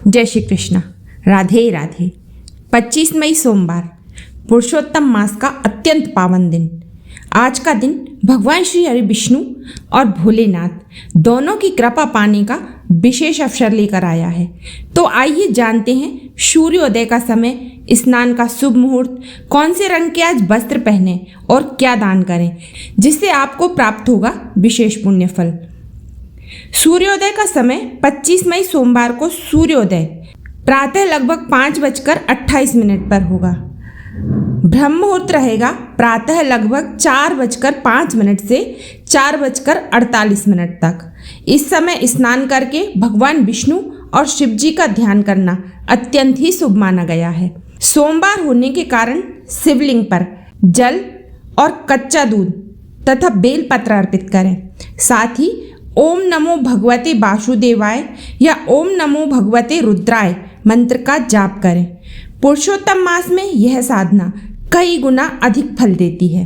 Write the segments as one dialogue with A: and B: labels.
A: जय श्री कृष्ण। राधे राधे। 25 मई सोमवार, पुरुषोत्तम मास का अत्यंत पावन दिन। आज का दिन भगवान श्री हरि विष्णु और भोलेनाथ दोनों की कृपा पाने का विशेष अवसर लेकर आया है। तो आइए जानते हैं सूर्योदय का समय, स्नान का शुभ मुहूर्त, कौन से रंग के आज वस्त्र पहने और क्या दान करें जिससे आपको प्राप्त होगा विशेष पुण्य फल। सूर्योदय का समय 25 मई सोमवार को सूर्योदय प्रातः लगभग 5:28 पर होगा। ब्रह्म मुहूर्त रहेगा प्रातः लगभग 4:05 से 4:48 तक। इस समय स्नान करके भगवान विष्णु और शिव जी का ध्यान करना अत्यंत ही शुभ माना गया है। सोमवार होने के कारण शिवलिंग पर जल और कच्चा दूध तथा बेलपत्र अर्पित करें। साथ ही ओम नमो भगवते वासुदेवाय या ओम नमो भगवते रुद्राय मंत्र का जाप करें। पुरुषोत्तम मास में यह साधना कई गुना अधिक फल देती है।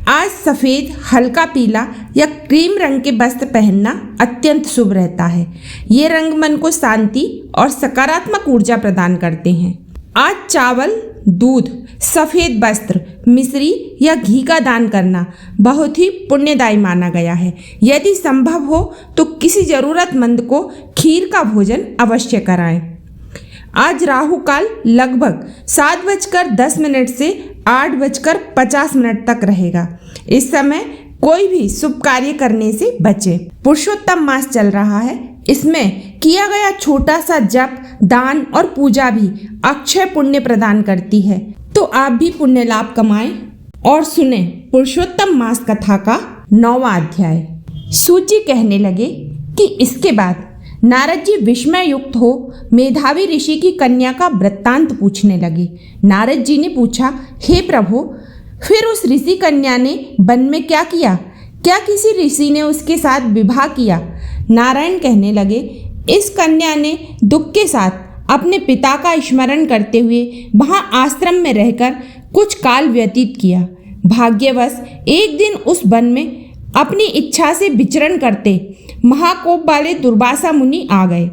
A: आज सफ़ेद, हल्का पीला या क्रीम रंग के वस्त्र पहनना अत्यंत शुभ रहता है। ये रंग मन को शांति और सकारात्मक ऊर्जा प्रदान करते हैं। आज चावल, दूध, सफ़ेद वस्त्र, मिश्री या घी का दान करना बहुत ही पुण्यदायी माना गया है। यदि संभव हो तो किसी ज़रूरतमंद को खीर का भोजन अवश्य कराएं। आज राहु काल लगभग 7:10 से 8:50 तक रहेगा। इस समय कोई भी शुभ कार्य करने से बचे। पुरुषोत्तम मास चल रहा है, इसमें किया गया छोटा सा जप, दान और पूजा भी अक्षय पुण्य प्रदान करती है। तो आप भी पुण्य लाभ कमाएं और सुने पुरुषोत्तम मास कथा का 9वां अध्याय। सूची कहने लगे कि इसके बाद नारद जी विस्मय युक्त हो मेधावी ऋषि की कन्या का वृत्तांत पूछने लगे। नारद जी ने पूछा, हे प्रभु, फिर उस ऋषि कन्या ने वन में क्या किया? क्या किसी ऋषि ने उसके साथ विवाह किया? नारायण कहने लगे, इस कन्या ने दुख के साथ अपने पिता का स्मरण करते हुए वहां आश्रम में रहकर कुछ काल व्यतीत किया। भाग्यवश एक दिन उस वन में अपनी इच्छा से विचरण करते महाकोप वाले दुर्वासा मुनि आ गए।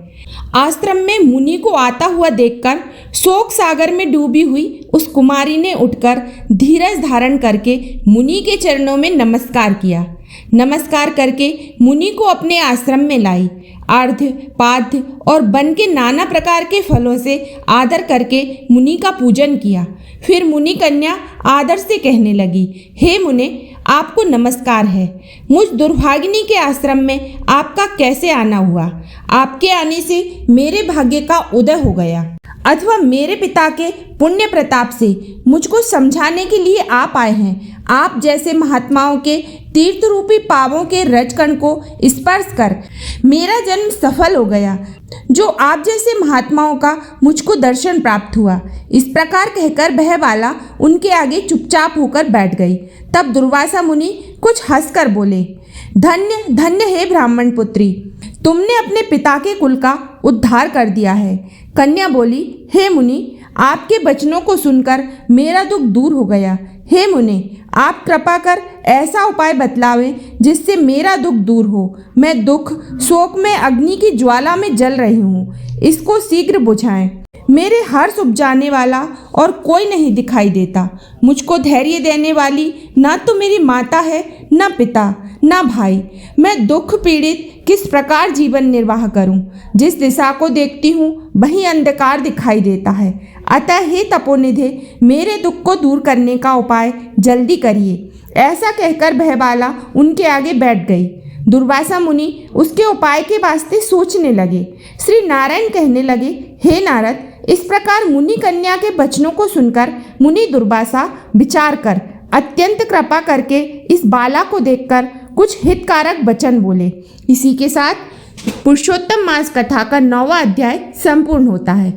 A: आश्रम में मुनि को आता हुआ देखकर शोक सागर में डूबी हुई उस कुमारी ने उठकर धीरज धारण करके मुनि के चरणों में नमस्कार किया। नमस्कार करके मुनि को अपने आश्रम में लाई। अर्घ्य, पाद्य और वन के नाना प्रकार के फलों से आदर करके मुनि का पूजन किया। फिर मुनि कन्या आदर से कहने लगी, हे मुने, आपको नमस्कार है। मुझ दुर्भागिनी के आश्रम में आपका कैसे आना हुआ? आपके आने से मेरे भाग्य का उदय हो गया, अथवा मेरे पिता के पुण्य प्रताप से मुझको समझाने के लिए आप आए हैं। आप जैसे महात्माओं के तीर्थ रूपी पावों के रजकण को स्पर्श कर मेरा जन्म सफल हो गया। जो आप जैसे महात्माओं का मुझको दर्शन प्राप्त हुआ। इस प्रकार कहकर वह बाला उनके आगे चुपचाप होकर बैठ गई। तब दुर्वासा मुनि कुछ हंसकर बोले, धन्य धन्य हे ब्राह्मण पुत्री, तुमने अपने पिता के कुल का उद्धार कर दिया है। कन्या बोली, हे मुनि, आपके वचनों को सुनकर मेरा दुख दूर हो गया। हे मुने, आप कृपा कर ऐसा उपाय बतलावें जिससे मेरा दुख दूर हो। मैं दुख शोक में अग्नि की ज्वाला में जल रही हूँ, इसको शीघ्र बुझाएं। मेरे हर्ष उपजाने वाला और कोई नहीं दिखाई देता। मुझको धैर्य देने वाली न तो मेरी माता है, न पिता, न भाई। मैं दुख पीड़ित किस प्रकार जीवन निर्वाह करूं? जिस दिशा को देखती हूं वहीं अंधकार दिखाई देता है। अतः हे तपोनिधे, मेरे दुख को दूर करने का उपाय जल्दी करिए। ऐसा कहकर वह बाला उनके आगे बैठ गई। दुर्वासा मुनि उसके उपाय के वास्ते सोचने लगे। श्री नारायण कहने लगे, हे नारद, इस प्रकार मुनि कन्या के वचनों को सुनकर मुनि दुर्वासा विचार कर अत्यंत कृपा करके इस बाला को देखकर कुछ हितकारक वचन बोले। इसी के साथ पुरुषोत्तम मास कथा का 9वां अध्याय संपूर्ण होता है।